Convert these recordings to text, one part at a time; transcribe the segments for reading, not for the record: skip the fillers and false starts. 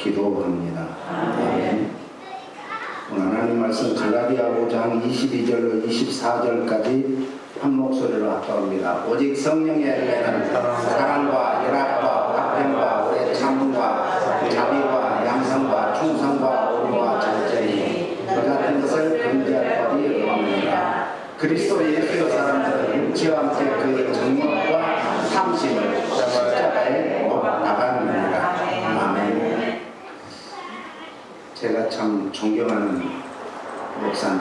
기도합니다. 아멘. 오늘 하나님 말씀 갈라디아 5장 22절로 24절까지 한 목소리로 합독합니다. 오직 성령의 열매는 사랑과 연합과 화평과 오래 참음과 자비와 양성과 충성과 온유와 절제니 그 같은 것을 금지할 법이 없느니라. 그리스도 예수의 사람들은 육체와 함께 그의 정욕과 탐심을 십자가에 못 나가느니라. 아멘. 제가 참 존경하는 목사님,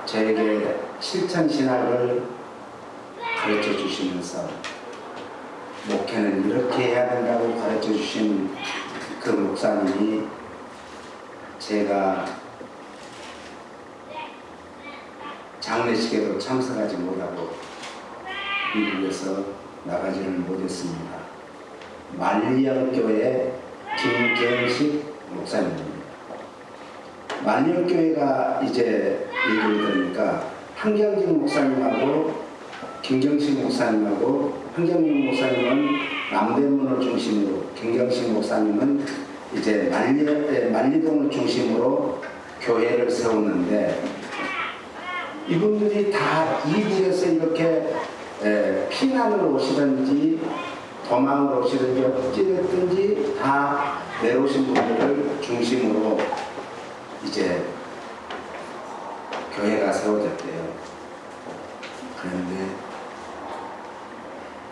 저에게 실천신학을 가르쳐 주시면서 목회는 이렇게 해야 된다고 가르쳐 주신 그 목사님이 제가 장례식에도 참석하지 못하고 미국에서 나가지를 못했습니다. 만리형교회 김경식 목사님입니다. 만리형교회가 이제 얘기를 들으니까 한경직 목사님하고 김경식 목사님하고 한경직 목사님은 남대문을 중심으로, 김경식 목사님은 이제 만리동을 중심으로 교회를 세웠는데, 이분들이 다 이북에서 이렇게 피난을 오시든지 도망을 오시든지 어찌됐든지 다 내려오신 분들을 중심으로 이제 교회가 세워졌대요. 그런데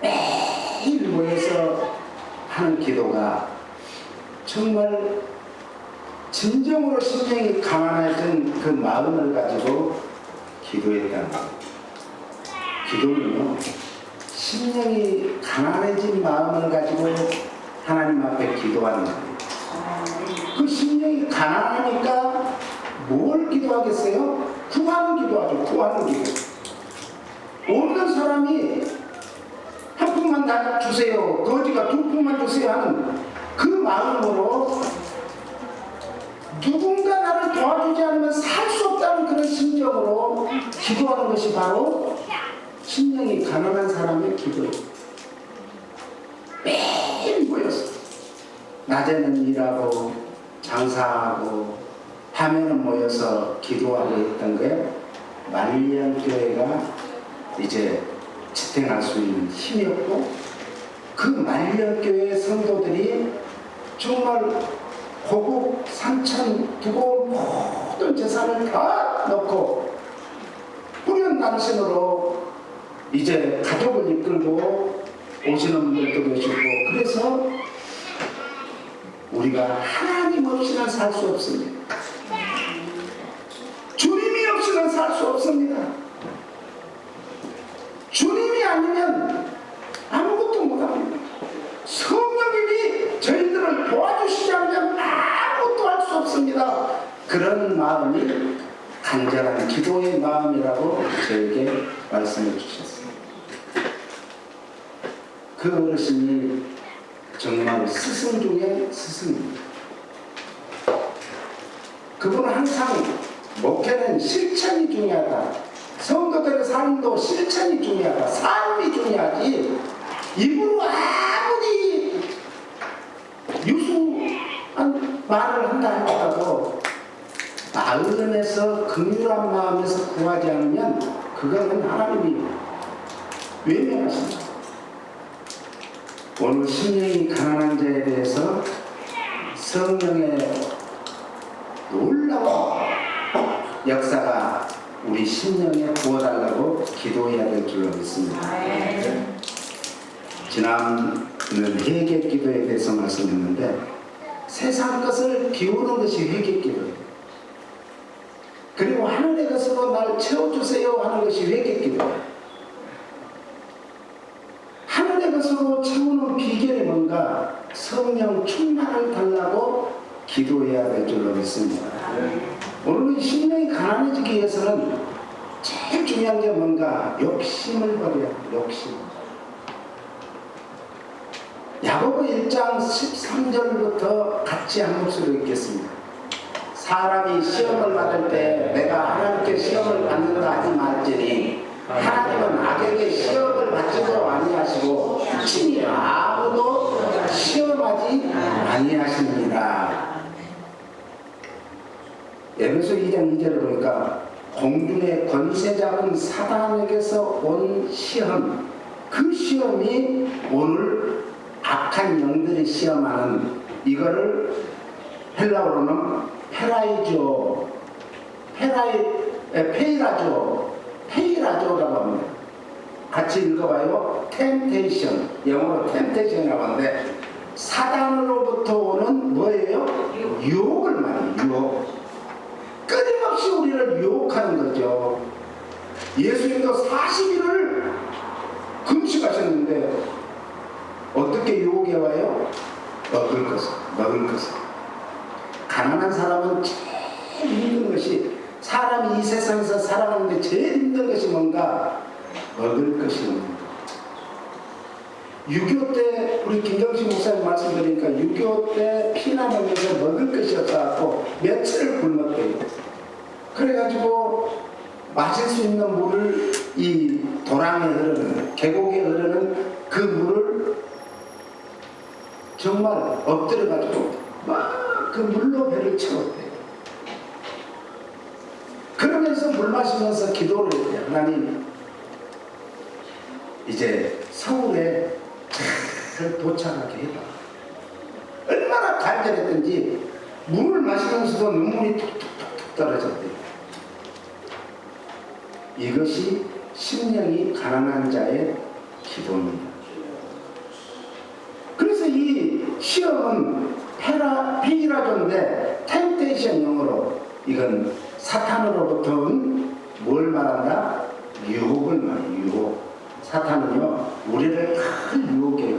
매일 모여서 하는 기도가 정말 진정으로 심령이 강한해진 그 마음을 가지고 기도했다는 거예요. 기도는요, 심령이 강한해진 마음을 가지고 하나님 앞에 기도하는 거예요. 그 심령이 가난하니까 뭘 기도하겠어요? 구하는 기도하죠. 구하는 기도. 어떤 사람이 한 푼만 다 주세요, 거지가 두 푼만 주세요 하는 그 마음으로 누군가 나를 도와주지 않으면 살 수 없다는 그런 심정으로 기도하는 것이 바로 심령이 가난한 사람의 기도예요. 매일 모여서 낮에는 일하고 장사하고 밤에는 모여서 기도하고 있던 거예요. 만리형 교회가 이제 지탱할 수 있는 힘이 없고, 그 만리형 교회 성도들이 정말 고국 산천 두고 모든 재산을 다 넣고 뿌연 당신으로 이제 가족을 이끌고 오시는 분들도 계시고, 그래서 우리가 하나님 없이는 살 수 없습니다. 주님이 없이는 살 수 없습니다. 주님이 아니면 아무것도 못합니다. 성령님이 저희들을 도와주시지 않으면 아무것도 할 수 없습니다. 그런 마음이 간절한 기도의 마음이라고 저에게 말씀해 주셨습니다. 그 어르신이 정말 스승 중에 스승입니다. 그분은 항상 목회는 실천이 중요하다, 성도들의 삶도 실천이 중요하다, 삶이 중요하지, 입으로 아무리 유수한 말을 한다 하더라도 마음에서 긍휼한 마음에서 구하지 않으면 그것은 하나님이 외면하십니다. 오늘 심령이 가난한 자에 대해서 성령의 놀라운 역사가 우리 심령에 부어달라고 기도해야 될 줄로 믿습니다. 지난번 회개 기도에 대해서 말씀했는데, 세상 것을 비우는 것이 회개 기도예요. 그리고 하늘의 것으로 날 채워주세요 하는 것이 회개 기도예요. 하늘의 것으로 채우는 비결이 뭔가? 성령 충만을 달라고 기도해야 될 줄로 믿습니다. 오늘은 심령이 가난해지기 위해서는 제일 중요한 게 뭔가? 욕심을 버려야 해요. 욕심. 야고보 1장 13절부터 같이 한 목소리로 읽겠습니다. 사람이 시험을 받을 때 내가 하나님께 시험을 받는다 하지 말지니 하나님은 악에게 시험을 받지도 아니하시고 친히 아무도 시험하지 아니하시느니라. 에베소 2장 2절을 보니까 공중의 권세 잡은 사단에게서 온 시험, 그 시험이 오늘 악한 영들이 시험하는 이거를 헬라어로는 페이라조라고 합니다. 같이 읽어봐요. 템테이션, 영어로 템테이션이라고 하는데 사단으로부터 오는 뭐예요? 유혹을 말해요. 유혹. 끊임없이 우리를 유혹하는 거죠. 예수님도 40일을 금식하셨는데 어떻게 유혹해 와요? 먹을 것을. 가난한 사람은 제일 힘든 것이, 사람이 이 세상에서 살아가는데 제일 힘든 것이 뭔가? 먹을 것이 없는 것. 6.25 때 우리 김경식 목사님 말씀드리니까 6.25 때 피난하면서 먹을 것이 없어갖고 며칠을 굶었대요. 그래가지고 마실 수 있는 물을 이 도랑에 흐르는, 계곡에 흐르는 그 물을 정말 엎드려가지고 막 그 물로 배를 채웠대요. 그러면서 물 마시면서 기도를 했대요. 하나님, 이제 서울에 잘 도착하게 해봐. 얼마나 간절했던지 물을 마시면서도 눈물이 툭툭툭 떨어졌대요. 이것이 심령이 가난한 자의 기도입니다. 그래서 이 시험은 페이라조인데 템테이션 영어로 이건 사탄으로부터 온 뭘 말한다? 유혹을 말해요. 유혹. 사탄은요 우리를 큰 유혹해요.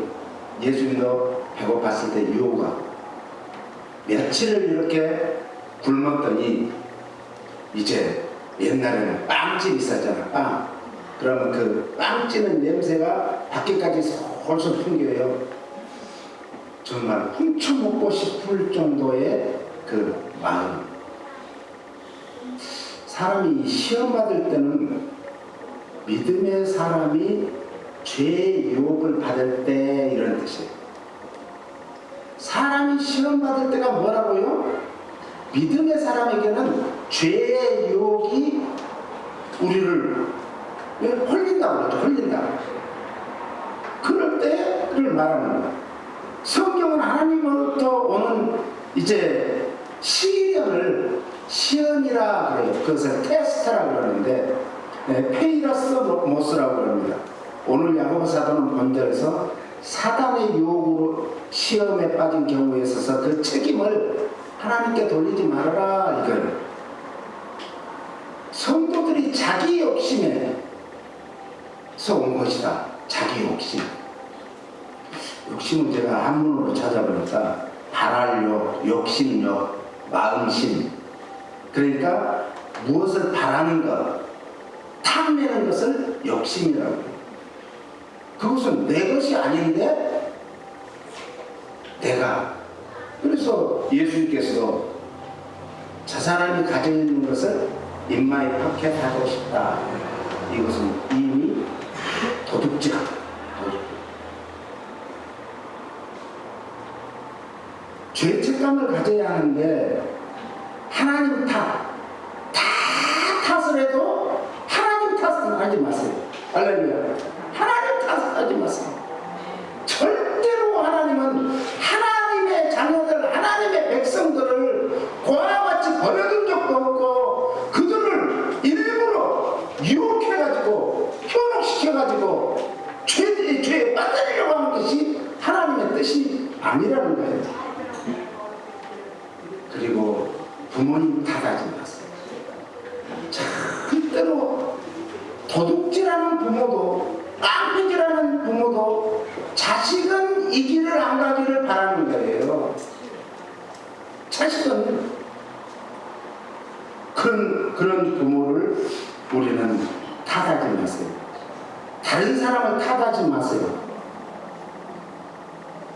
예수님도 배고팠을 때 유혹하고 며칠을 이렇게 굶었더니 이제 옛날에는 빵집 있었잖아. 빵. 그러면 그 빵 찌는 냄새가 밖에까지 솔솔 풍겨요. 정말 훔쳐먹고 싶을 정도의 그 마음. 사람이 시험받을 때는 믿음의 사람이 죄의 유혹을 받을 때 이런 뜻이에요. 사람이 시험받을 때가 뭐라고요? 믿음의 사람에게는 죄의 유혹이 우리를 홀린다고 그러죠. 홀린다. 그럴 때를 말하는 거예요. 성경은 하나님으로부터 오는 이제 시험이라 그래요. 그것을 테스트라고 그러는데 페이러스 모스라고 그럽니다. 오늘 야고보 사도는 본절에서 사단의 유혹으로 시험에 빠진 경우에 있어서 그 책임을 하나님께 돌리지 말아라 이거예요. 성도들이 자기 욕심에서 온 것이다. 자기 욕심. 욕심은 제가 한문으로 찾아보니까 바랄욕, 욕심욕, 마음심. 그러니까 무엇을 바라는 것, 탐내는 것을 욕심이라고 해요. 그것은 내 것이 아닌데 내가. 그래서 예수님께서도 저 사람이 가지고 있는 것을 인마에 파켓하고 싶다. 이것은 이미 도둑질하다. 죄책감을 가져야 하는데 하나님 탓, 다 탓을 해도 하나님 탓은 하지 마세요. 할렐루야. 하나님 탓은 하지 마세요. 절대로 하나님은 하나님의 자녀들, 하나님의 백성들을 고아와 같이 버려둔 적도 없고 그들을 일부러 유혹해가지고 현혹시켜가지고 죄에 빠뜨리려고 하는 것이 하나님의 뜻이 아니라는 거예요. 그리고 부모님 탓하지 마세요. 절대로 도둑질하는 부모도, 깡패질하는 부모도 자식은 이 길을 안 가기를 바라는 거예요. 자식은 그런 부모를 우리는 탓하지 마세요. 다른 사람을 탓하지 마세요.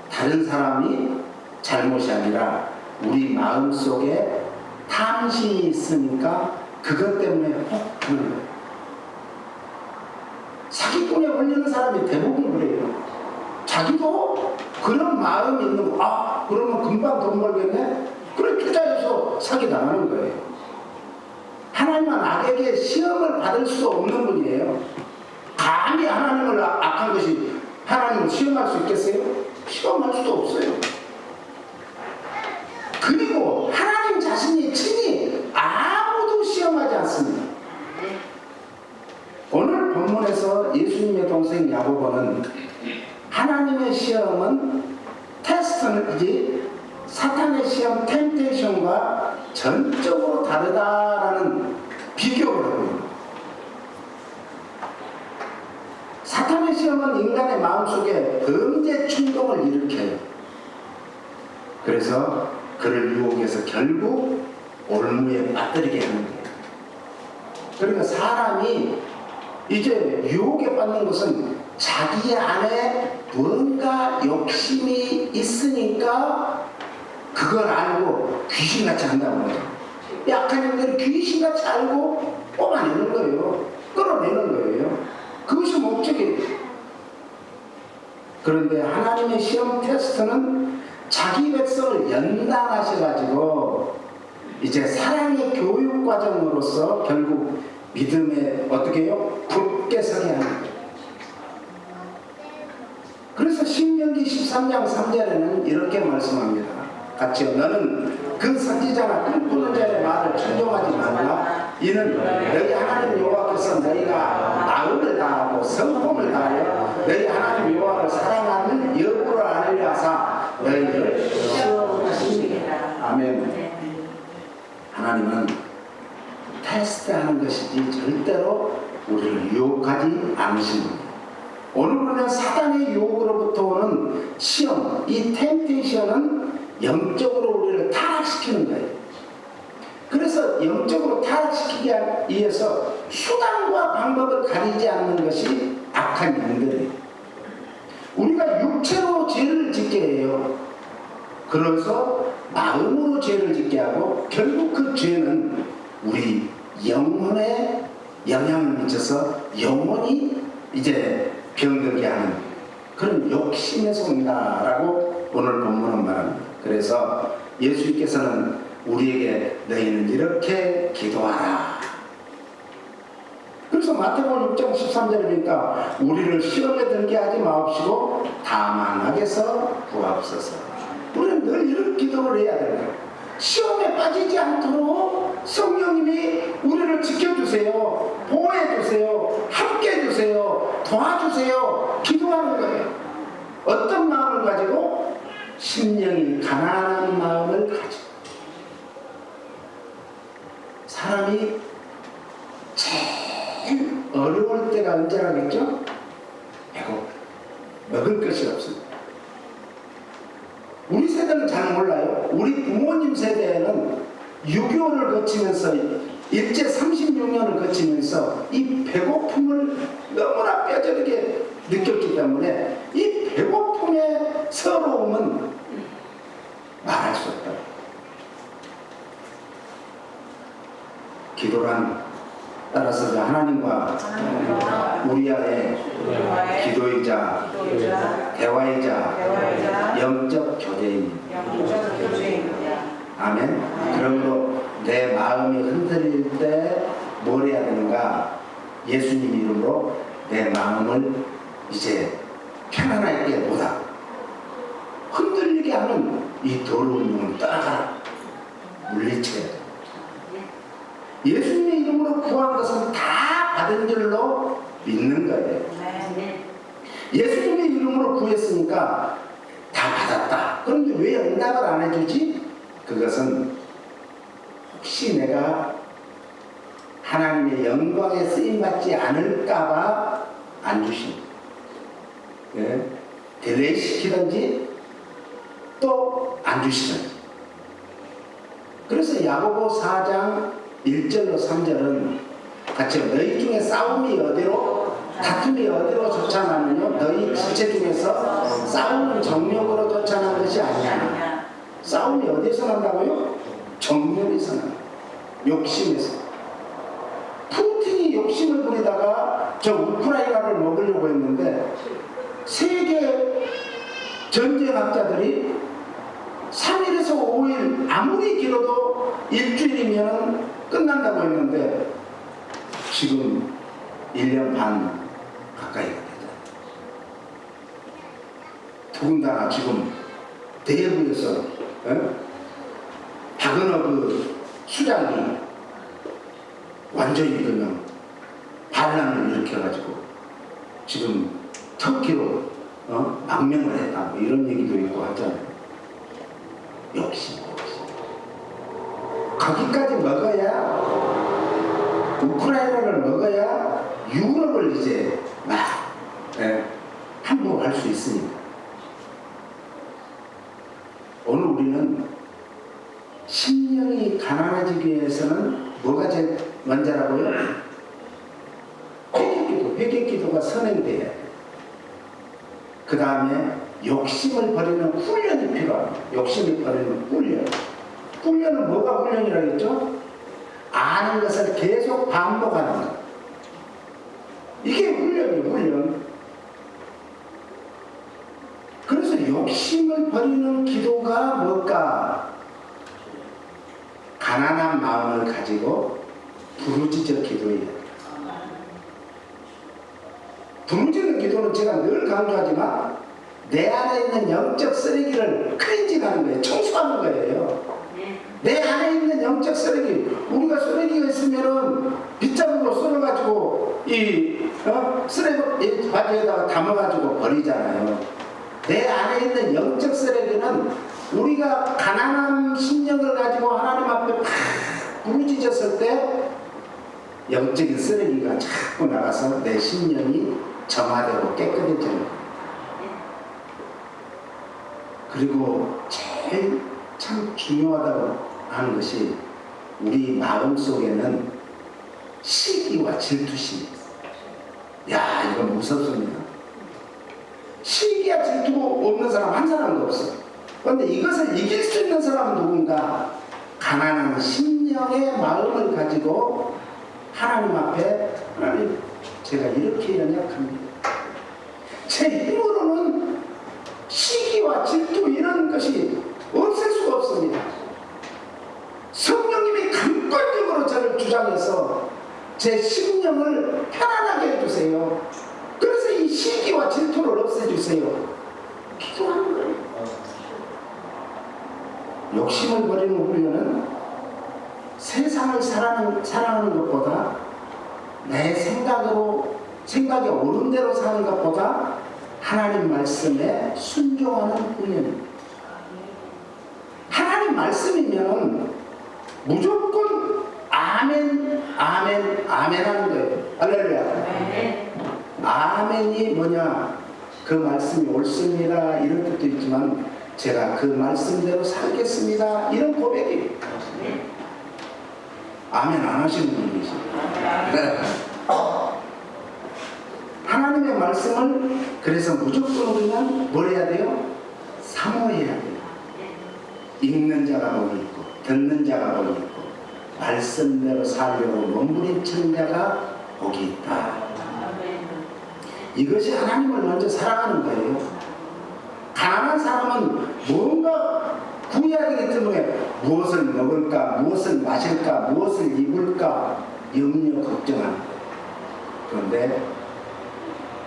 다른 사람이 잘못이 아니라 우리 마음속에 탐심이 있으니까 그것 때문에 혹 하는 거예요. 사기꾼에 걸리는 사람이 대부분 그래요. 자기도 그런 마음이 있는 거. 그러면 금방 돈 벌겠네? 그래 투자해서 사기당하는 거예요. 하나님은 악에게 시험을 받을 수 없는 분이에요. 감히 하나님을 악한 것이 하나님을 시험할 수 있겠어요? 시험할 수도 없어요. 그리고 하나님 자신이 친히 아무도 시험하지 않습니다. 오늘 본문에서 예수님의 동생 야고보는 하나님의 시험은 테스트는 이제 사탄의 시험 템테이션과 전적으로 다르다라는 비교를 하고 있습니다. 사탄의 시험은 인간의 마음속에 범죄 충동을 일으켜요. 그래서 그를 유혹해서 결국 올무에 빠뜨리게 하는 거예요. 그러니까 사람이 이제 유혹에 빠지는 것은 자기 안에 뭔가 욕심이 있으니까 그걸 알고 귀신같이 한다고 하죠. 약한 형들은 귀신같이 알고 뽑아내는 거예요. 끌어내는 거예요. 그것이 목적이에요. 그런데 하나님의 시험 테스트는 자기 백성을 연단하셔가지고 이제 사랑의 교육 과정으로서 결국 믿음에 어떻게 해요? 굳게 서게 하는 거예요. 그래서 신명기 13장 3절에는 이렇게 말씀합니다. 같이요. 너는 그 선지자나 꿈꾸는 자의 말을 충동하지 말라. 이는 너희 하나님 여호와께서 너희가 마음을 다하고 성품을 다하여 너희 하나님 여호와를 사랑하는 여부를 알으려 하사 너희를 시험하십니다. 아멘. 하나님은 테스트하는 것이지 절대로 우리를 유혹하지 않으십니다. 오늘 보면 사단의 유혹으로부터 오는 시험, 이 템테이션은 영적으로 우리를 타락시키는 거예요. 그래서 영적으로 타락시키기 위해서 수단과 방법을 가리지 않는 것이 악한 영들이에요. 우리가 육체로 죄를 짓게 해요. 그래서 마음으로 죄를 짓게 하고 결국 그 죄는 우리 영혼에 영향을 미쳐서 영혼이 이제 병들게 하는 그런 욕심에서 온다라고 오늘 본문은 말합니다. 그래서 예수님께서는 우리에게 너희는 이렇게 기도하라. 그래서 마태복음 6장 13절에 보니까 우리를 시험에 들게 하지 마옵시고 다만 악에서 구하옵소서. 우리는 늘 이런 기도를 해야 돼요. 시험에 빠지지 않도록 성령님이 우리를 지켜주세요. 보호해주세요. 함께해주세요. 도와주세요. 기도하는 거예요. 어떤 마음을 가지고? 심령이 가난한 마음을 가지고. 사람이 제일 어려울 때가 언제라겠죠? 배고파. 먹을 것이 없습니다. 우리 세대는 잘 몰라요. 우리 부모님 세대에는 6.25를 거치면서 일제 36년을 거치면서 이 배고픔을 너무나 뼈저리게 느꼈기 때문에 이 배고픔의 서러움은 말할 수 없다. 기도란 따라서 하나님과 우리 안에 기도이자 대화이자 영적 교제입니다. 아멘. 그러므로 내 마음이 흔들릴 때 뭘 해야 되는가? 예수님 이름으로 내 마음을 이제 편안하게 보다 흔들리게 하는 이 더러운 영을 따라가라. 물리쳐야 돼. 예수님의 이름으로 구한 것은 다 받은 줄로 믿는 거예요. 예수님의 이름으로 구했으니까 다 받았다. 그런데 왜 응답을 안 해주지? 그것은 혹시 내가 하나님의 영광에 쓰임받지 않을까봐 안 주십니다. 네? 딜레이 시키든지 또 안 주시든지. 그래서 야고보 4장 1절로 3절은 같이 너희 중에 싸움이 어디로 다툼이 어디로 쫓아나느냐 너희 지체 중에서 싸움은 정욕으로 쫓아나는 것이 아니야. 싸움이 어디서 난다고요? 정욕에서 난다. 욕심에서. 푸틴이 욕심을 부리다가 저 우크라이나를 먹으려고 했는데 세계 전쟁학자들이 3일에서 5일 아무리 길어도 일주일이면 끝난다고 했는데 지금 1년 반 가까이가 되잖아요. 더군다나 지금 대구에서 박은호 그 수장이 완전히 그냥 반란을 일으켜가지고 지금 터키로 망명을 했다 뭐 이런 얘기도 있고 하잖아요. 욕심. 거기까지 먹어야 우크라이나를 먹어야 유럽을 이제 막 항복할 수 있으니까. 오늘 우리는 심령이 가난해지기 위해서는 뭐가 제일 먼저라고요? 회개기도가 선행돼야 돼요. 그 다음에 욕심을 버리는 훈련이 필요합니다. 욕심을 버리는 훈련. 훈련은 뭐가 훈련이라고 했죠? 아는 것을 계속 반복하는 것. 이게 훈련이에요, 훈련. 그래서 욕심을 버리는 기도가 뭘까? 가난한 마음을 가지고 부르짖어 기도해요. 부르짖는 기도는 제가 늘 강조하지만 내 안에 있는 영적 쓰레기를 클렌징하는 거예요. 청소하는 거예요. 내 안에 있는 영적 쓰레기, 우리가 쓰레기가 있으면은 빗자루로 썰어가지고 쓰레기 바지에다가 담아가지고 버리잖아요. 내 안에 있는 영적 쓰레기는 우리가 가난한 심령을 가지고 하나님 앞에 팍 부르짖었을 때 영적인 쓰레기가 자꾸 나가서 내 심령이 정화되고 깨끗해지는 거예요. 그리고 제일 참 중요하다고 하는 것이 우리 마음속에는 시기와 질투심이 있어요. 야, 이건 무섭습니다. 시기와 질투가 없는 사람 한 사람도 없어. 그런데 이것을 이길 수 있는 사람은 누군가? 가난한 심령의 마음을 가지고 하나님 앞에, 하나님, 제가 이렇게 연약합니다. 제 힘으로는 시기와 질투 이런 것이 없앨 수가 없습니다. 성령님이 강권적으로 저를 주장해서 제 심령을 편안하게 해주세요. 그래서 이 시기와 질투를 없애주세요. 기도하는 거예요. 욕심을 버리는 훈련은 세상을 사랑하는 것보다 내 생각이 옳은 대로 사는 것보다 하나님 말씀에 순종하는 훈련입니다. 하나님 말씀이면 무조건 아멘, 아멘, 아멘 하는 거예요. 할렐루야. 아멘이 뭐냐? 그 말씀이 옳습니다. 이런 뜻도 있지만 제가 그 말씀대로 살겠습니다. 이런 고백이 아멘 안 하시는 분이 계시죠. 네. 하나님의 말씀을 그래서 무조건 우리는 뭘 해야 돼요? 사모해야 돼요. 읽는 자가 복이 있고 듣는 자가 복이 있고 말씀대로 살려고 몸부림치는 자가 복이 있다. 이것이 하나님을 먼저 사랑하는 거예요. 가난한 사람은 뭔가 구해야 되기 때문에 무엇을 먹을까, 무엇을 마실까, 무엇을 입을까 염려 걱정하는 거예요. 그런데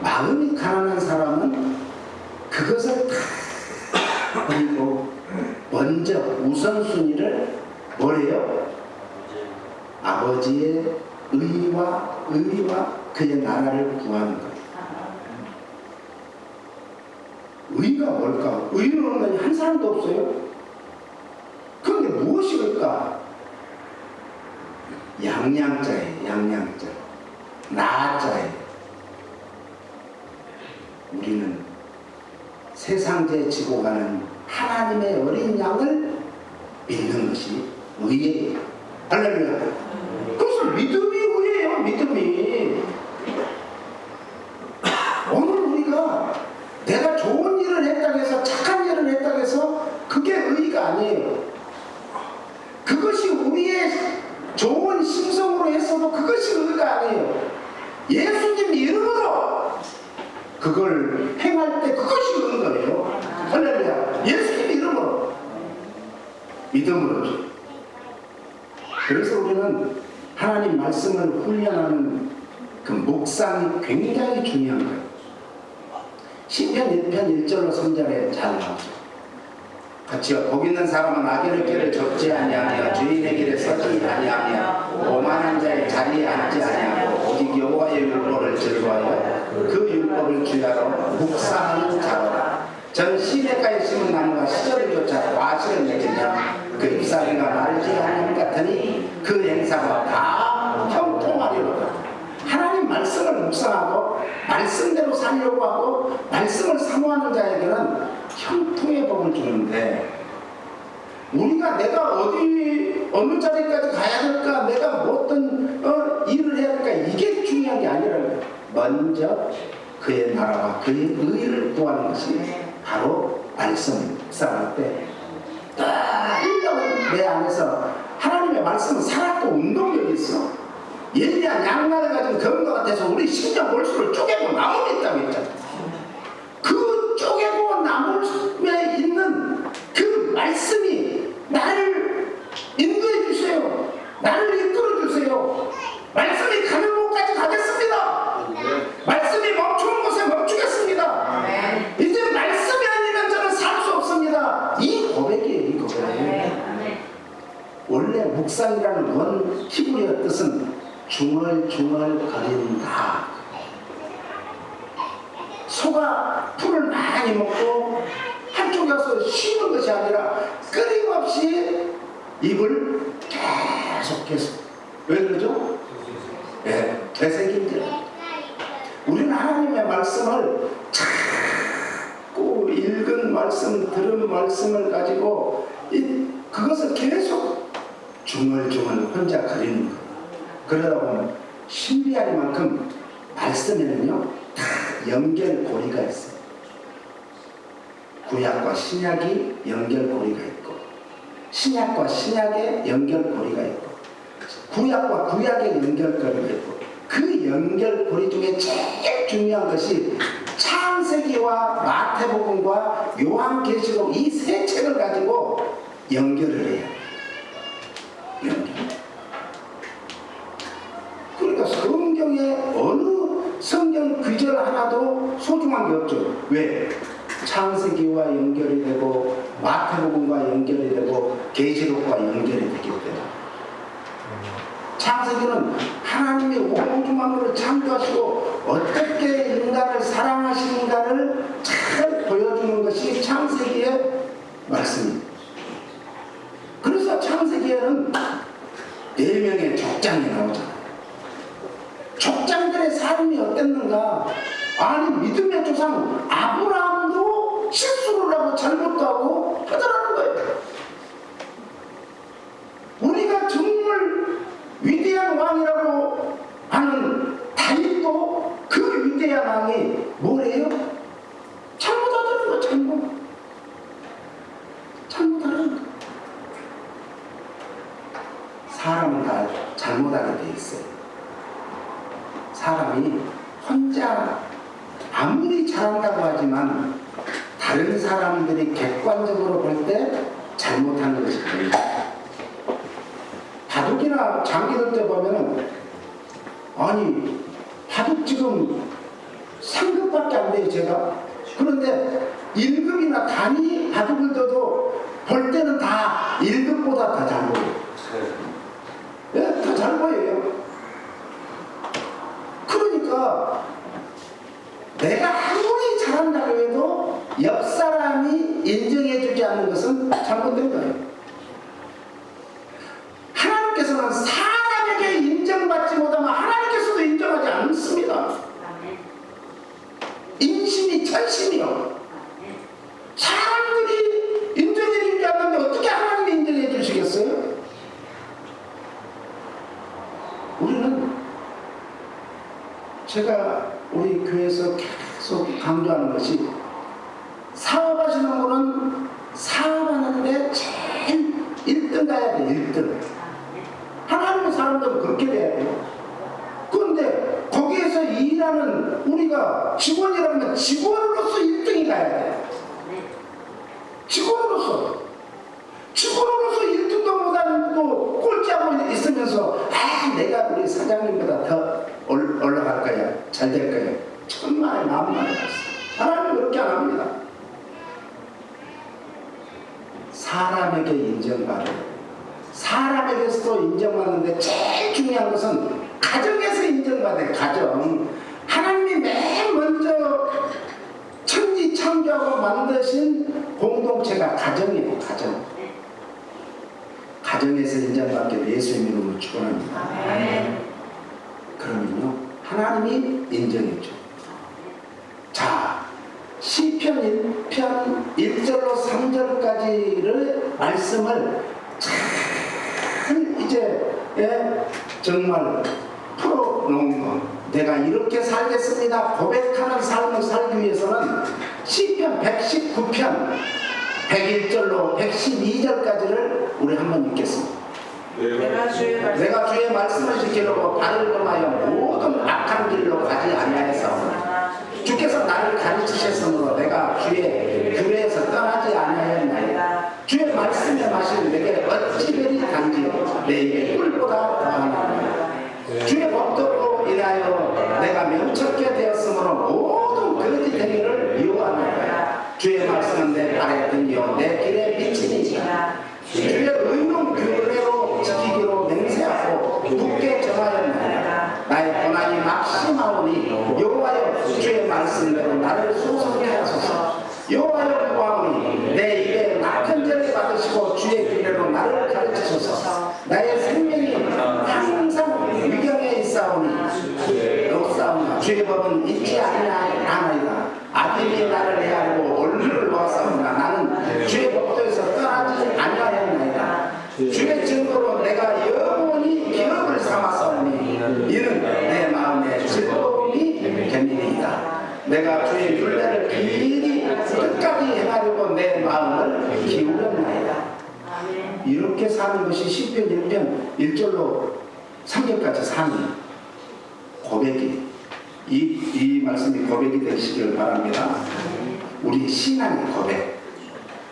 마음이 가난한 사람은 그것을 다 버리고 먼저 우선순위를 뭐래요? 아버지의 의와 그의 나라를 구하는 거예요. 의가 뭘까? 의로는 한 사람도 없어요. 그런데 무엇이 을까? 양양자예요. 양양자. 나자예요. 우리는 세상제 지고 가는 하나님의 어린 양을 믿는 것이 의예요. 할렐루야. 그래서 믿음이 의예요. 믿음이. 오늘 우리가 내가 좋은 일을 했다고 해서 착한 일을 했다고 해서 그게 의가 아니에요. 그것이 우리의 좋은 심성으로 했어도 그것이 의가 아니에요. 예수님 이름으로 그걸 행할 때 그것이 의인 거예요. 할렐루야. 예수님 이름으로, 믿음으로 줘. 그래서 우리는 하나님 말씀을 훈련하는 그 묵상이 굉장히 중요한 거예요. 시편 1편 1절로 3절에 잘 나오죠. 같이요. 복 있는 사람은 악인의 길을 좁지 아니하며 주인의 길에 서지 아니하며 오만한 자의 자리에 앉지 아니하고 오직 여호와의 율법을 즐거워하여 그 율법을 주야로 묵상하는 자로라. 저는 시냇가에 심은 나무가 시절을 쫓아 과실을 맺으며 그 잎사귀가 마르지 않는 것 같으니 그 행사가 다 형통하리로다. 하나님 말씀을 묵상하고 말씀대로 살려고 하고 말씀을 사모하는 자에게는 형통의 복을 주는데, 우리가 내가 어느 자리까지 가야 될까, 내가 뭐 어떤 일을 해야 될까, 이게 중요한 게 아니라 먼저 그의 나라와 그의 의를 구하는 것이 바로 말씀 묵상할 때 내 안에서 하나님의 말씀은 살았고 운동력이 있어. 예리한 양날을 가진 검과 같아서 우리 심장 골수를 쪼개고 나무에 있다고 했잖아. 그 쪼개고 나무에 있는 그 말씀이 나를 인도해 주세요. 나를 이끌어 주세요. 말씀이 가는 곳까지 가겠습니다. 말씀이 멈추는 곳에 멈추겠습니다. 이제 말씀이 아니면 저는 살 수 없습니다. 이 고백이에요. 이 고백. 원래 묵상이라는 원 히브리어 뜻은 중얼중얼 거린다. 소가 풀을 많이 먹고 한쪽에 와서 쉬는 것이 아니라 끊임없이 입을 계속 왜 그러죠? 되새김질. 우리는 하나님의 말씀을 자꾸 읽은 말씀, 들은 말씀을 가지고 그것을 계속 중얼중얼 혼자 그리는 거예요. 그러다 보면 신비하리만큼 말씀에는요 다 연결고리가 있어요. 구약과 신약이 연결고리가 있고, 신약과 신약의 연결고리가 있고, 구약과 구약의 연결고리가 있고, 그 연결고리 중에 제일 중요한 것이 창세기와 마태복음과 요한계시록 이 세 책을 가지고 연결을 해요. 연결. 그러니까 성경에 어느 성경 구절 하나도 소중한 게 없죠. 왜? 창세기와 연결이 되고 마태복음과 연결이 되고 계시록과 연결이 되기 때문에. 창세기는 하나님이 우주 만물을 창조하시고 어떻게 인간을 사랑하시는가를 잘 보여주는 것이 창세기의 말씀입니다. 그래서 창세기에는 4명의 족장이 나오잖아요. 족장들의 삶이 어땠는가? 아니, 믿음의 조상 아브라함도 실수를 하고 잘못도 하고 하더라는 거예요. 우리가 정말 위대한 왕이라고 하는 다윗도 그 위대한 왕이 뭐래요? 잘못하더라는 거, 잘못하는 거. 사람은 다 잘못하게 돼 있어요. 사람이 혼자 아무리 잘한다고 하지만 다른 사람들이 객관적으로 볼 때 잘못하는 것이 보여요. 바둑이나 장기들 때 보면은 아니 바둑 지금 상급밖에 안 돼요 제가. 그런데 1급이나 단위 바둑을 둬도 볼 때는 다 1급보다 더 잘 보여요. 네, 더 잘 보여요. 그러니까 내가 아무리 잘한다고 해도 옆 사람이 인정해주지 않는 것은 잘못된 거예요. 하나님께서는 사람에게 인정받지 못하면 하나님께서도 인정하지 않습니다. 인심이 천심이요. 사람들이 인정해주지 않는데 어떻게 하나님이 인정해 주시겠어요? 우리는 제가 우리 교회에서 계속 강조하는 것이 사업하시는 분은 사업하는데 제일 1등 가야 돼. 1등. 하나님의 사람들은 그렇게 돼야 돼요. 그런데 거기에서 일하는 우리가 직원이라면 직원으로서 1등이 가야 돼. 직원으로서 1등도 못하고 꼴찌하고 있으면서 내가 우리 사장님보다 더 올라갈 거야, 잘 될 거야. 천만의 마음만 했어. 하나님은 그렇게 안 합니다. 사람에게 인정받아요. 사람에게서도 인정받는데 제일 중요한 것은 가정에서 인정받아요. 가정. 하나님이 맨 먼저 천지창조하고 만드신 공동체가 가정이에요. 가정. 가정에서 인정받게 예수의 이름으로 축원합니다. 그러면요, 하나님이 인정해줘. 자, 시편 1편 1절로 3절까지를 말씀을 잘 이제 정말 풀어놓은 거. 내가 이렇게 살겠습니다 고백하는 삶을 살기 위해서는 시편 119편 101절로 112절까지를 우리 한번 읽겠습니다. 내가 주의 말씀을 지키려고 발을 금하여 모든 악한 길로 가지 아니하였사오나 주께서 나를 가르치셨으므로 내가 주의 규례에서 떠나지 아니하였나이다. 주의 말씀에 마신 내게 어찌 그리 단지요 내 입에 꿀보다 더하나이다. 주의 법도로 인하여 내가 명철게 되었으므로 모든 거짓 행위를 미워하나이다. 주의 말씀은 내 발에 등이요 내 길에 비치니 주의 의로운 규례로 지키기로 맹세하고 굳게 정하였나이다. 나의 고난이 막심하오니 여호와여 주의 말씀대로 나를 소송케 하소서. 여호와여 구하오니 내 입에 낙한 죄를 받으시고 주의 규례로 나를 가르치소서. 나의 생명이 항상 위경에 있사오니 역사오나 주의 법은 잊지 아니하나이다. 악인이 나를 헤아리고 얼굴을 놓았사오나 나는 주의 법도에서 떠나지 아니하였나이다. 주의 증거로 내가 영원히 기억을 삼았사오니 이는 내 마음에 즐거움이 됨이니이다. 내가 주의 율례를 길이 끝까지 행하려고 내 마음을 기울였나이다. 이렇게 사는 것이 시편 1편 1절로 3절까지 사는 고백이 이 말씀이 고백이 되시길 바랍니다. 우리 신앙의 고백.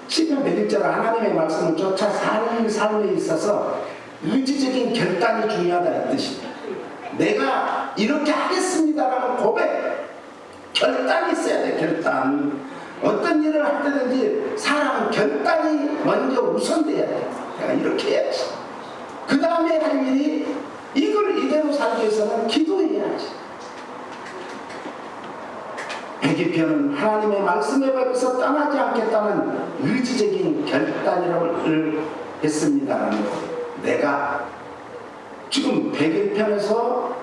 시편 101절 하나님의 말씀을 쫓아 사는 삶에 있어서 의지적인 결단이 중요하다 이 뜻입니다. 내가 이렇게 하겠습니다라는 고백, 결단이 있어야 돼. 결단. 어떤 일을 할 때든지 사람은 결단이 먼저 우선돼야 돼. 내가 이렇게 해야지. 그 다음에 할 일이 이걸 이대로 살기 위해서는 기도해야지. 102편은 하나님의 말씀에 밖에서 떠나지 않겠다는 의지적인 결단이라고 했습니다라는 거. 내가 지금 101편에서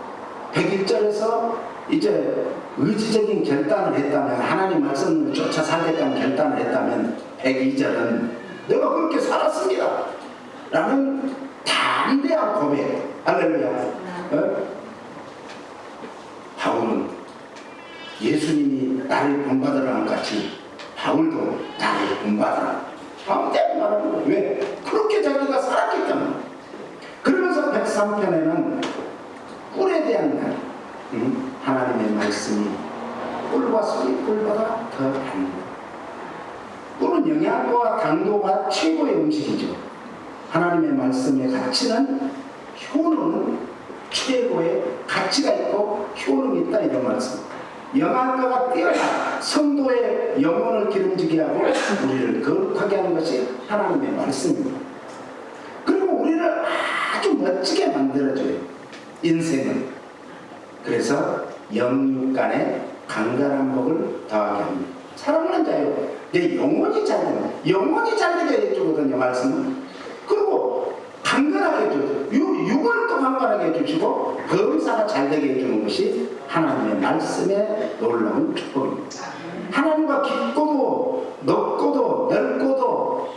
101절에서 이제 의지적인 결단을 했다면, 하나님 말씀을 쫓아 살겠다는 결단을 했다면 102절은 내가 그렇게 살았습니다 라는 담대한 고백. 할렐루야. 바울은 예수님이 나를 본받으라 한 같이 바울도 나를 본받으라. 담대하게 말하는 거예요. 왜? 그렇게 자기가 살았기 때문에. 그러면서 103편에는 꿀에 대한 말, 하나님의 말씀이 꿀과 꿀보다 더 답니다. 꿀은 영양과 당도가 최고의 음식이죠. 하나님의 말씀의 가치는, 효능은 최고의 가치가 있고 효능이 있다 이런 말씀. 영양가가 뛰어난 성도의 영혼을 기름지게 하고 우리를 거룩하게 하는 것이 하나님의 말씀입니다. 그리고 우리를 아주 멋지게 만들어줘요. 인생은. 그래서 영육 간에 강건한 복을 더하게 합니다. 사랑하는 자요, 내 영혼이 잘 되는, 영혼이 잘 되게 해주거든요 말씀은. 그리고 강건하게 해주죠. 육을 또 강건하게 해주시고 범사가 잘 되게 해주는 것이 하나님의 말씀의 놀라운 축복입니다. 하나님과 깊고도 높고도 넓고도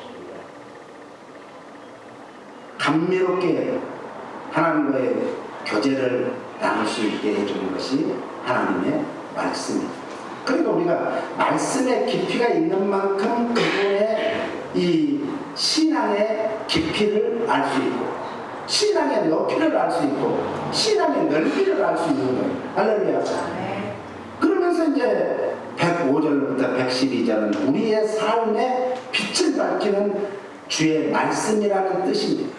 감미롭게 하나님과의 교제를 나눌 수 있게 해주는 것이 하나님의 말씀입니다. 그러니까 우리가 말씀의 깊이가 있는 만큼 그분의 이 신앙의 깊이를 알 수 있고, 신앙의 높이를 알 수 있고, 신앙의 넓이를 알 수 있는 거예요. 할렐루야. 그러면서 이제 105절부터 112절은 우리의 삶의 빛을 밝히는 주의 말씀이라는 뜻입니다.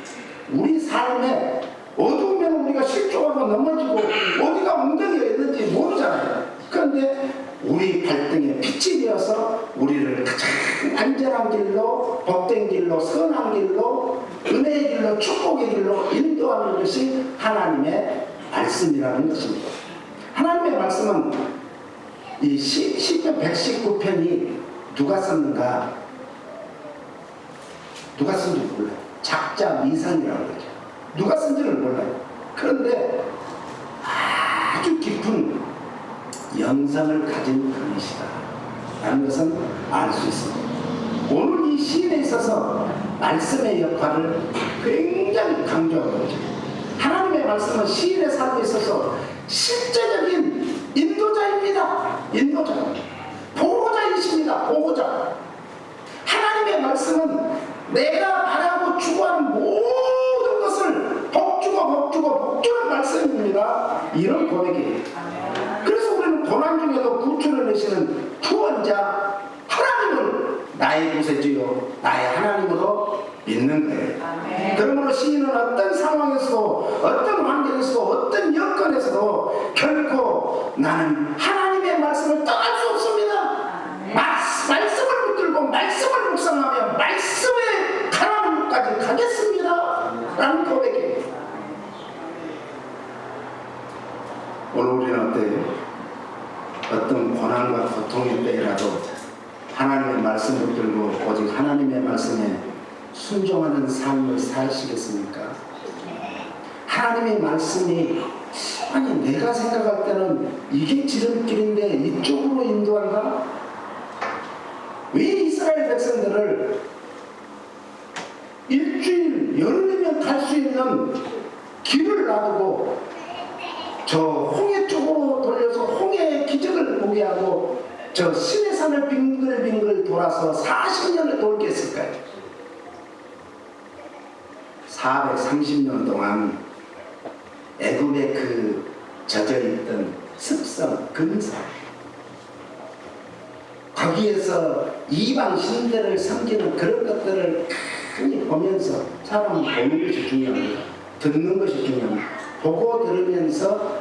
우리 삶에 어두우면 우리가 실족하고 넘어지고 어디가 엉덩이가 있는지 모르잖아요. 그런데 우리 발등에 빛이 되어서 우리를 가장 안전한 길로, 복된 길로, 선한 길로, 은혜의 길로, 축복의 길로 인도하는 것이 하나님의 말씀이라는 것입니다. 하나님의 말씀은 이 시편 119편이 누가 썼는가? 누가 쓴지 몰라요. 작자 미상이라고 그러죠. 누가 쓴지를 몰라요. 그런데 아주 깊은 영성을 가진 글이시다 라는 것은 알 수 있습니다. 오늘 이 시인에 있어서 말씀의 역할을 굉장히 강조하고 있죠. 하나님의 말씀은 시인의 삶에 있어서 실제적인 인도자입니다. 인도자, 보호자이십니다. 보호자. 하나님의 말씀은 내가 바라고 추구하는 모든 것을 복주는 말씀입니다. 이런 고백이에요. 그래서 우리는 고난 중에도 구출을 내시는 구원자 하나님을 나의 구세주요 나의 하나님으로 믿는 거예요. 그러므로 시인은 어떤 상황에서도 어떤 환경에서도 어떤 여건에서도 결코 나는 하나님의 말씀을 떠날 수 없습니다. 말씀을 붙들고 말씀을 묵상하며 말씀의 가난까지 가겠습니다 라는 고백이에요. 오늘 우리는 어때요? 어떤 고난과 고통의 때라도 하나님의 말씀을 붙들고 오직 하나님의 말씀에 순종하는 삶을 사시겠습니까? 하나님의 말씀이 아니 내가 생각할 때는 이게 지름길인데 이쪽으로 인도한가? 왜 이스라엘 백성들을 일주일 열흘이면 갈 수 있는 길을 놔두고 저 홍해 쪽으로 돌려서 홍해의 기적을 보게 하고 저 시내산을 빙글빙글 돌아서 40년을 돌게 했을까요? 430년 동안 애굽의 그 젖어있던 습성, 근성 거기에서 이방 신들을 섬기는 그런 것들을 많이 보면서 사람은 보는 것이 중요합니다. 듣는 것이 중요합니다. 보고 들으면서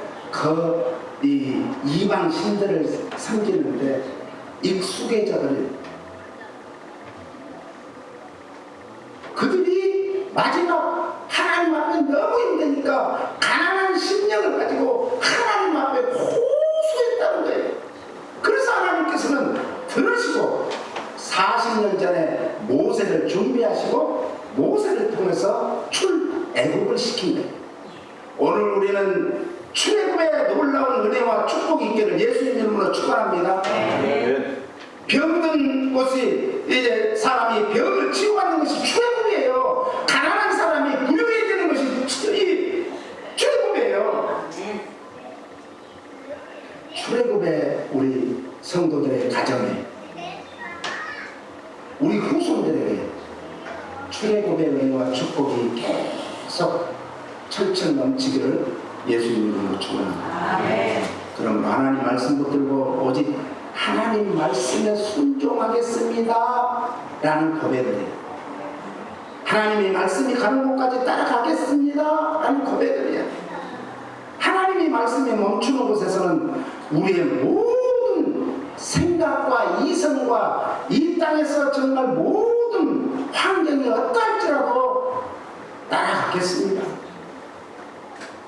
이 이방 신들을 섬기는데 익숙해져버려요. 그들이 마지막 하나님 앞에 너무 힘드니까 가난한 심령을 가지고 하나님 앞에 호소했다는 거예요. 그래서 하나님께서는 들으시고 40년 전에 모세를 준비하시고 모세를 통해서 출애굽을 시킨 거예요. 오늘 우리는 출애굽의 놀라운 은혜와 축복이 있기를 예수님 이름으로 축원합니다. 병든 곳이 이제 사람이 병을 치유받는 것이 출애굽이에요. 가난한 사람이 부유해지는 것이 출애굽이에요. 출애굽의 우리 성도들의 가정에 우리 후손들에게 출애굽의 은혜와 축복이 계속 철철 넘치기를 예수님 이름으로 축원합니다. 그러므로 하나님 말씀 붙들고 오직 하나님 말씀에 순종하겠습니다 라는 고백을 해요. 하나님의 말씀이 가는 곳까지 따라가겠습니다 라는 고백을 해요. 하나님의 말씀에 멈추는 곳에서는 우리의 모든 생각과 이성과 이 땅에서 정말 모든 환경이 어떠할지라도 따라가겠습니다.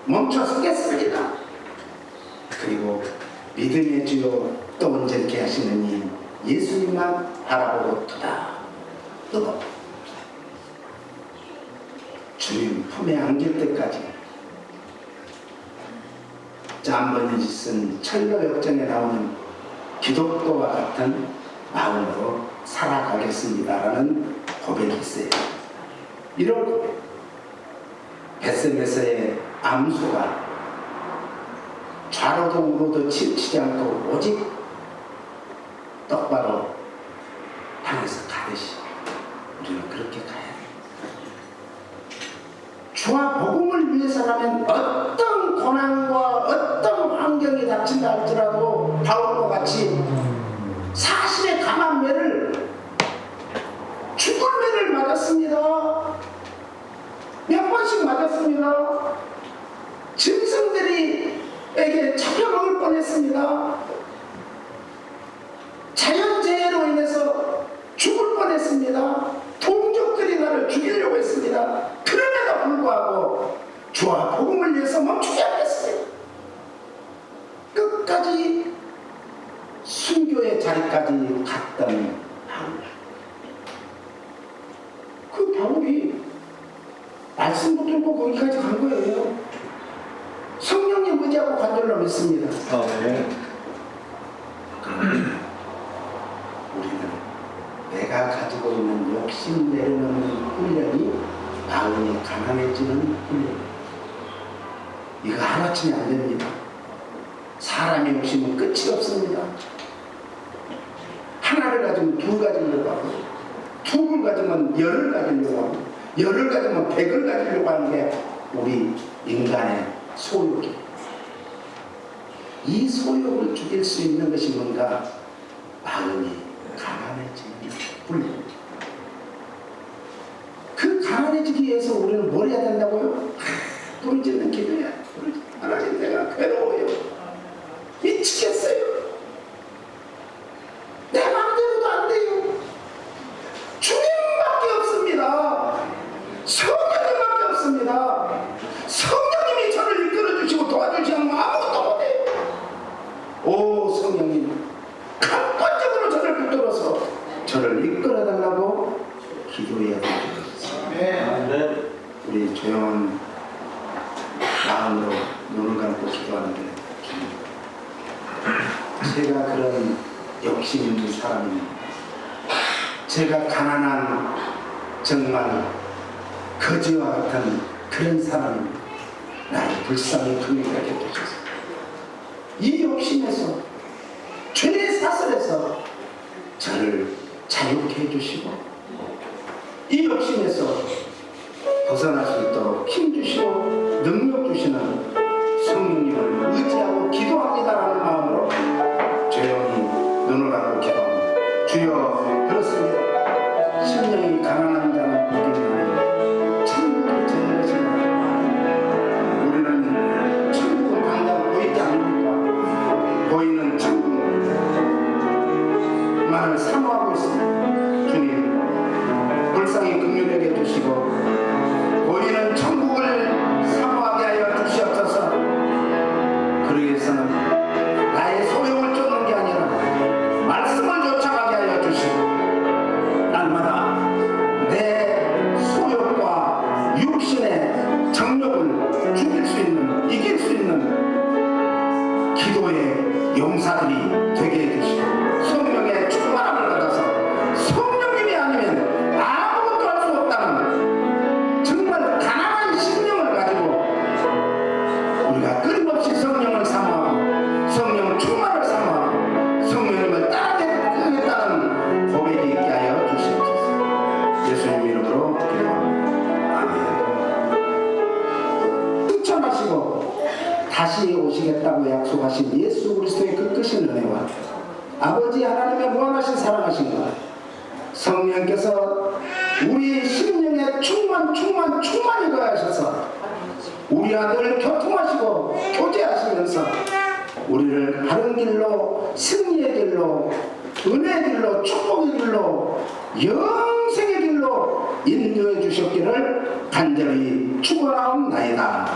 멈춰 서겠습니다. 그리고 믿음의 주요 또 온전케 하시는 이 예수님만 바라보고 뜨거 주님 품에 안길 때까지 짬번이 짓은 철로 역정에 나오는 기독교와 같은 마음으로 살아가겠습니다 라는 고백이 있어요. 이런 고백, 벳세메서의 암소가 좌로도 우로도 치우치지 않고 오직 똑바로 향해서 가듯이 우리는 그렇게 가야 돼요. 주와 복음을 위해서라면 어떤 고난과 어떤 환경이 닥친다 할지라도 바울과 같이 사실의 감한매를 맞았습니다. 몇 번씩 맞았습니다. 짐승들에게 잡혀먹을 뻔했습니다. 자연재해로 인해서 죽을 뻔했습니다. 동족들이 나를 죽이려고 했습니다. 그럼에도 불구하고 주와 복음을 위해서 멈추지 않겠습니다. 끝까지 순교의 자리까지 갔던 바울. 그 바울이 말씀 붙들고 거기까지 간 거예요. 성령님 의지하고 간 줄로 믿습니다. 우리는 내가 가지고 있는 욕심 내려놓는 훈련이 마음이 가난해지는 훈련. 이거 하루아침에 안 됩니다. 사람의 욕심은 끝이 없습니다. 하나를 가지면 둘 가지려고 하고, 둘을 가지면 열을 가지려고 하고, 열을 가지면 백을 가지려고 하는 게 우리 인간의 소욕이에요. 이 소욕을 죽일 수 있는 것이 뭔가? 마음이 가난해지는 훈련. 그 가난해지기 위해서 우리는 뭘 해야 된다고요? 부르짖는 기도야. 하나님, 내가 괴로워요. 미치겠어요. 내 마음대로도 안 돼요. 주님밖에 없습니다. 성령님밖에 없습니다. 성령님이 저를 이끌어주시고 도와주지 않으면 아무것도 못해요. 오 성령님, 강권적으로 저를 붙들어서 저를 이끌어달라고 기도해야 됩니다. 우리 조용한 마음으로 눈을 감고 기도하는데, 제가 그런 욕심 있는 사람입니다. 제가 가난한 정말 거지와 같은 그런 사람입니다. 나의 불쌍히 긍휼하게 해주셔서 이 욕심에서, 죄의 사슬에서 저를 자유케 해주시고, 이 욕심에서 벗어날 수 있도록 힘주시고 능력 주시는 성령님을 의지하고 기도합니다라는 마음으로 조용히 눈을 감고 기도합니다. 주여, 그렇습니다. 심령이 가난한 자는 복이 있나니 천국을 제하시나니. 우리는 천국을 당장 보이지 않으니까 보이는 천국만을 사모하고 있습니다. 주님, 불쌍히 긍휼하게 해주시고 보이는 천국을 사모하게 하여 주시옵소서. 그러기 위해서는 나의 소욕을 쫓는 게 아니라 말씀을 쫓아가게 하여 주시고, 날마다 내 소욕과 육신의 정욕을 죽일 수 있는, 이길 수 있는 기도의 용사들이 되게 해주시고, 성령의 충만함을 받아서 성령님이 아니면 아무것도 할 수 없다는 정말 가난한 심령을 가지고 우리가 끊임없이 성령을 사모하고 성령 충만을 사모하고 성령님을 따르겠다는 고백이 있게 하여 주시옵소서. 예수님 이름으로 기도합니다. 아멘. 승천하시고 다시 오시겠다고 약속하신 예수 그리스도의 그 크신 은혜와 아버지 하나님의 무한하신 사랑하신 것, 성령께서 우리 심령에 충만히 거하셔서 우리 아들 교통하시고 교제하시면서 우리를 바른 길로, 승리의 길로, 은혜의 길로, 축복의 길로, 영생의 길로 인도해 주셨기를 간절히 축원하옵나이다.